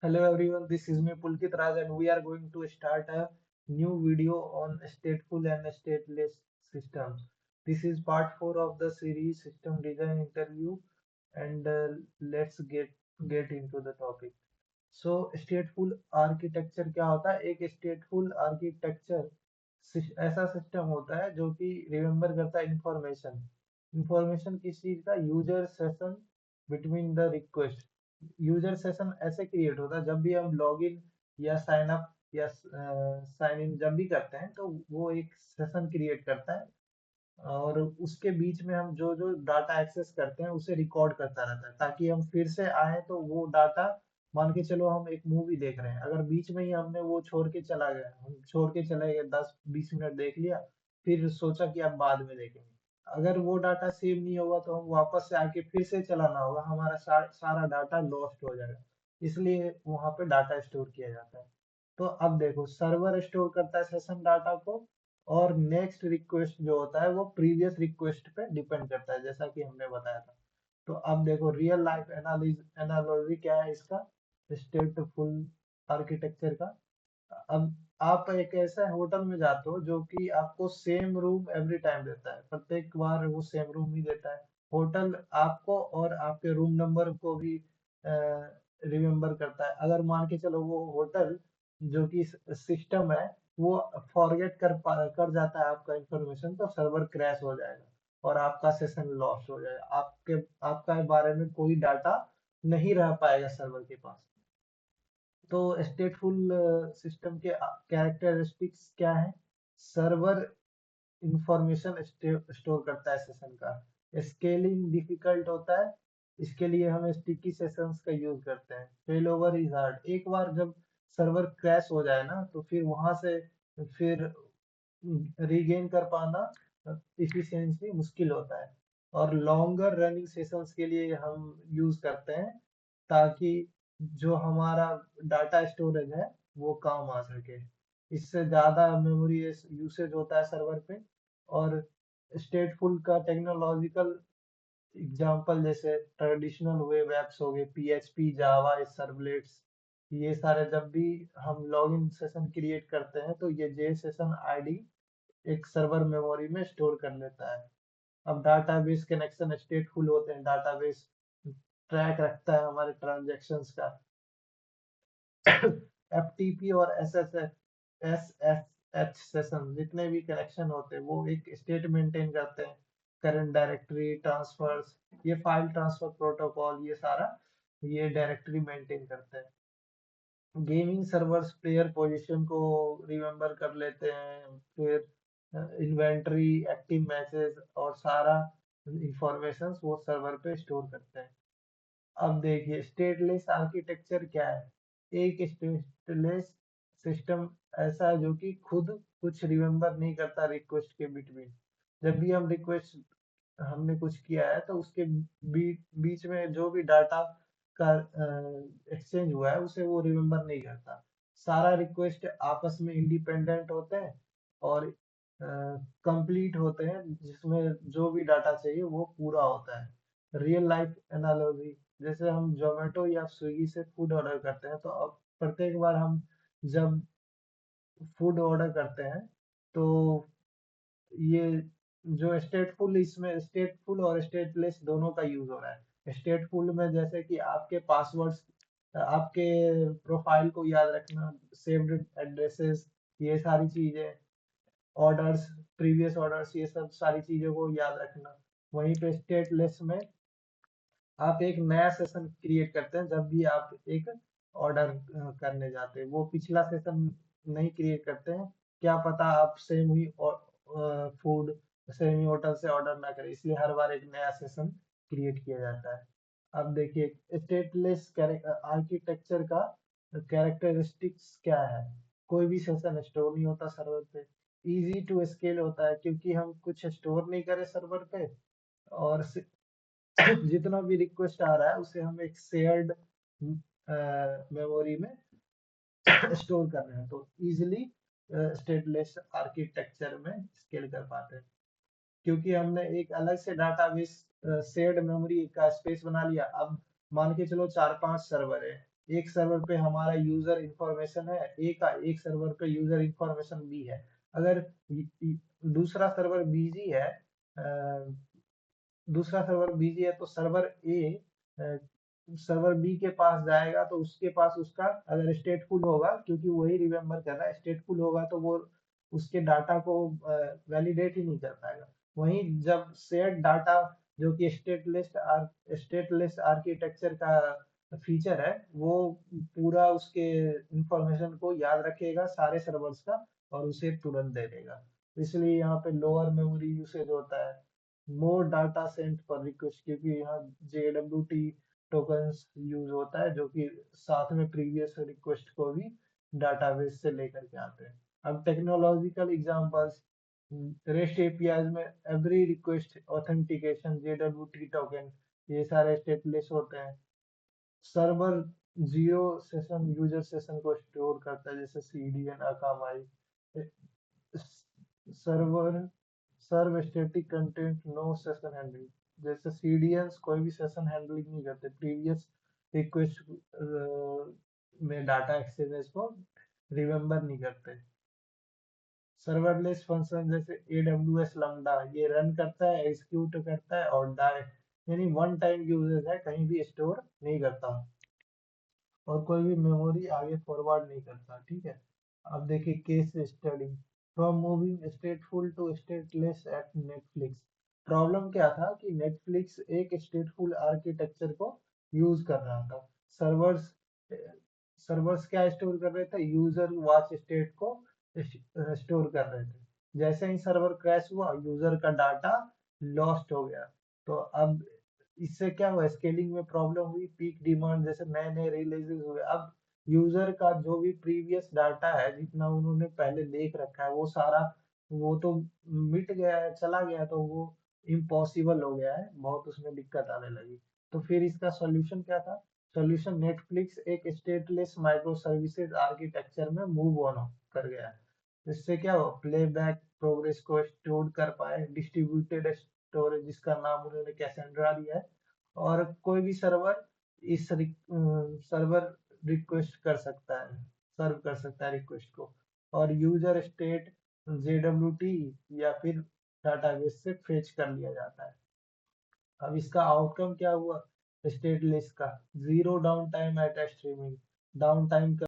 Hello everyone, this is me Pulkit Raj and we are going to start a new video on stateful and stateless systems. This is part 4 of the series System Design Interview and let's get into the topic. So स्टेटफुल architecture क्या होता है? एक स्टेटफुल architecture ऐसा system होता है जो कि remember करता है इंफॉर्मेशन। इंफॉर्मेशन किस चीज का? User session between the request. User session ऐसे क्रिएट होता है जब भी हम लॉग इन या साइन अप या साइन इन जब भी करते हैं तो वो एक सेशन क्रिएट करता है और उसके बीच में हम जो जो डाटा एक्सेस करते हैं उसे रिकॉर्ड करता रहता है ताकि हम फिर से आए तो वो डाटा, मान के चलो हम एक मूवी देख रहे हैं, अगर बीच में ही हमने वो छोड़ के चला गया, हम छोड़ के चले गए 10-20 मिनट देख लिया, फिर सोचा कि अब बाद में देखेंगे, अगर वो डाटा सेव नहीं होगा तो हम वापस से आके फिर से चलाना होगा, हमारा सारा डाटा लॉस्ट हो जाएगा। इसलिए वहां पे डाटा स्टोर किया जाता है। तो अब देखो, सर्वर स्टोर करता है सेशन डाटा को और नेक्स्ट रिक्वेस्ट जो होता है वो प्रीवियस रिक्वेस्ट पे डिपेंड करता है, जैसा कि हमने बताया था। तो अब देखो, रियल लाइफ एनालॉजी क्या है इसका, स्टेटफुल आर्किटेक्चर का। अब आप एक ऐसा होटल में जाते हो जो कि आपको सेम रूम एवरी टाइम देता है, प्रत्येक बार वो सेम रूम ही देता है। होटल आपको और आपके रूम नंबर को भी रिमेम्बर करता है। अगर मान के चलो वो होटल जो कि सिस्टम है वो फॉरगेट कर जाता है आपका इंफॉर्मेशन, तो सर्वर क्रैश हो जाएगा और आपका सेशन लॉस हो जाएगा, आपका बारे में कोई डाटा नहीं रह पाएगा सर्वर के पास। तो स्टेटफुल सिस्टम के कैरेक्टरिस्टिक्स क्या है? सर्वर इंफॉर्मेशन स्टोर करता है सेशन का। स्केलिंग डिफिकल्ट होता है, इसके लिए हम स्टिकी सेशंस का यूज करते हैं। फेल ओवर इज हार्ड, एक बार जब सर्वर क्रैश हो जाए ना तो फिर वहां से फिर रीगेन कर पाना इफिशिएंसी मुश्किल होता है। और लॉन्गर रनिंग सेशंस के लिए हम यूज करते हैं ताकि जो हमारा डाटा स्टोरेज है वो काम आ सके। इससे ज्यादा मेमोरी यूसेज होता है सर्वर पे। और स्टेटफुल का टेक्नोलॉजिकल एग्जांपल जैसे ट्रेडिशनल वेब एप्स हो गए, पीएचपी, जावा, सर्वलेट्स, ये सारे जब भी हम लॉगिन सेशन क्रिएट करते हैं तो ये जे सेशन आईडी एक सर्वर मेमोरी में स्टोर कर लेता है। अब डाटाबेस कनेक्शन स्टेटफुल होते हैं, डाटाबेस ट्रैक रखता है हमारे ट्रांजैक्शंस का। एफटीपी और एसएसएच सेशन जितने भी कनेक्शन होते हैं वो एक स्टेट मेंटेन करते हैं। करंट डायरेक्टरी ट्रांसफर्स, ये फाइल ट्रांसफर प्रोटोकॉल, ये सारा ये डायरेक्टरी मेंटेन करते हैं। गेमिंग सर्वर्स प्लेयर पोजीशन को रिमेम्बर कर लेते हैं, फिर इन्वेंटरी, एक्टिव मैचेस और सारा इंफॉर्मेशन वो सर्वर पे स्टोर करते हैं। अब देखिए, स्टेटलेस आर्किटेक्चर क्या है? एक स्टेटलेस सिस्टम ऐसा है जो कि खुद कुछ रिमेम्बर नहीं करता रिक्वेस्ट के बिटवीन। जब भी हम रिक्वेस्ट हमने कुछ किया है तो उसके बीच में जो भी डाटा का एक्सचेंज हुआ है उसे वो रिमेम्बर नहीं करता। सारा रिक्वेस्ट आपस में इंडिपेंडेंट होते हैं और कंप्लीट होते हैं, जिसमें जो भी डाटा चाहिए वो पूरा होता है। रियल लाइफ एनालॉजी, जैसे हम जोमेटो या स्विगी से फूड ऑर्डर करते हैं तो अब प्रत्येक बार हम जब फूड ऑर्डर करते हैं तो ये जो स्टेटफुल, इसमें स्टेटफुल और स्टेटलेस दोनों का यूज हो रहा है। स्टेटफुल में जैसे कि आपके पासवर्ड्स, आपके प्रोफाइल को याद रखना, सेव्ड एड्रेसेस, ये सारी चीजें, ऑर्डर्स, प्रीवियस ऑर्डर्स, ये सब सारी चीजों को याद रखना। वहीं पे स्टेटलेस में आप एक नया सेशन क्रिएट करते हैं जब भी आप एक ऑर्डर करने जाते हैं, वो पिछला सेशन नहीं क्रिएट करते हैं। क्या पता आप सेम ही फूड सेम ही होटल से ऑर्डर ना करें, इसलिए हर बार एक नया सेशन क्रिएट किया जाता है। अब देखिए, स्टेटलेस आर्किटेक्चर का कैरेक्टरिस्टिक्स क्या है? कोई भी सेशन स्टोर नहीं होता सर्वर पे। इजी टू स्केल होता है क्योंकि हम कुछ स्टोर नहीं करें सर्वर पे, और जितना भी रिक्वेस्ट आ रहा है उसे हम एक शेयर्ड मेमोरी में स्टोर कर रहे हैं, तो इजिली स्टेटलेस आर्किटेक्चर में स्केल कर पाते हैं। क्योंकि हमने एक अलग से डाटाबेस शेयर्ड मेमोरी का स्पेस बना लिया। अब मान के चलो 4-5 सर्वर है, एक सर्वर पे हमारा यूजर इंफॉर्मेशन है ए का, एक सर्वर पे यूजर इंफॉर्मेशन बी है। अगर दूसरा सर्वर बिजी है, अ, दूसरा सर्वर बिजी है तो सर्वर बी के पास जाएगा, तो उसके पास उसका अगर स्टेटफुल होगा, क्योंकि वही रिमेम्बर कर रहा है, स्टेटफुल होगा तो वो उसके डाटा को वैलिडेट ही नहीं कर पाएगा। वहीं जब शेयर्ड डाटा, जो कि स्टेटलेस आर्किटेक्चर का फीचर है, वो पूरा उसके इंफॉर्मेशन को याद रखेगा सारे सर्वर्स का और उसे तुरंत दे देगा। इसलिए यहाँ पे लोअर मेमोरी यूसेज होता है, मोर डाटा सेंट पर रिक्वेस्ट, क्योंकि यहाँ JWT टोकन्स यूज होता है, जो कि साथ में प्रीवियस रिक्वेस्ट को भी डाटाबेस से लेकर के आते हैं। अब टेक्नोलॉजिकल एग्जांपल्स, रेस्ट एपीआई में every request authentication JWT token, ये सारे स्टेटलेस होते हैं। Server zero session user session को स्टोर करता है, जैसे CDN Akamai. Server serve static content no session handling, जैसे CDNs कोई भी सेशन हैंडलिंग नहीं करते, प्रीवियस रिक्वेस्ट में डाटा एक्सचेंजेस को रिमेम्बर नहीं करते। सर्वरलेस फंक्शन जैसे AWS लैम्डा, ये रन करता है, एग्जीक्यूट करता है और डाई, यानी वन टाइम यूजेस है, कहीं भी स्टोर नहीं करता और कोई भी मेमोरी आगे फॉरवर्ड नहीं करता। ठीक है, अब देखिए case study, from moving stateful to stateless at Netflix. Problem क्या था कि नेटफ्लिक्स एक स्टेटफुल आर्किटेक्चर को यूज कर रहा था। सर्वर्स सर्वर्स क्या स्टोर कर रहे थे, यूजर वॉच स्टेट को स्टोर कर रहे थे। जैसे ही सर्वर क्रैश हुआ, यूजर का डाटा लॉस्ट हो गया। तो अब इससे क्या हुआ, स्केलिंग में प्रॉब्लम हुई, पीक डिमांड, जैसे नए नए रिलीजेस हुए, अब यूजर का जो भी प्रीवियस डाटा है, जितना उन्होंने पहले देख रखा है, वो सारा वो तो मिट गया है, चला गया, तो वो इम्पॉसिबल हो गया है, बहुत उसमें दिक्कत आने लगी। तो फिर इसका सॉल्यूशन क्या था, सॉल्यूशन नेटफ्लिक्स एक स्टेटलेस माइक्रो सर्विसेज आर्किटेक्चर में मूव ऑन कर गया है। इससे क्या हो, प्लेबैक प्रोग्रेस को स्टोर कर पाए, डिस्ट्रीब्यूटेड स्टोरेज, जिसका नाम उन्होंने कैसेंड्रा दिया है, और कोई भी सर्वर इस सर्वर रिक्वेस्ट कर सकता है, सर्व कर सकता है रिक्वेस्ट को, और यूजर स्टेट JWT या फिर डाटाबेस से फेच कर लिया जाता है। अब इसका आउटकम क्या हुआ स्टेटलेस का, zero down time at streaming. Down time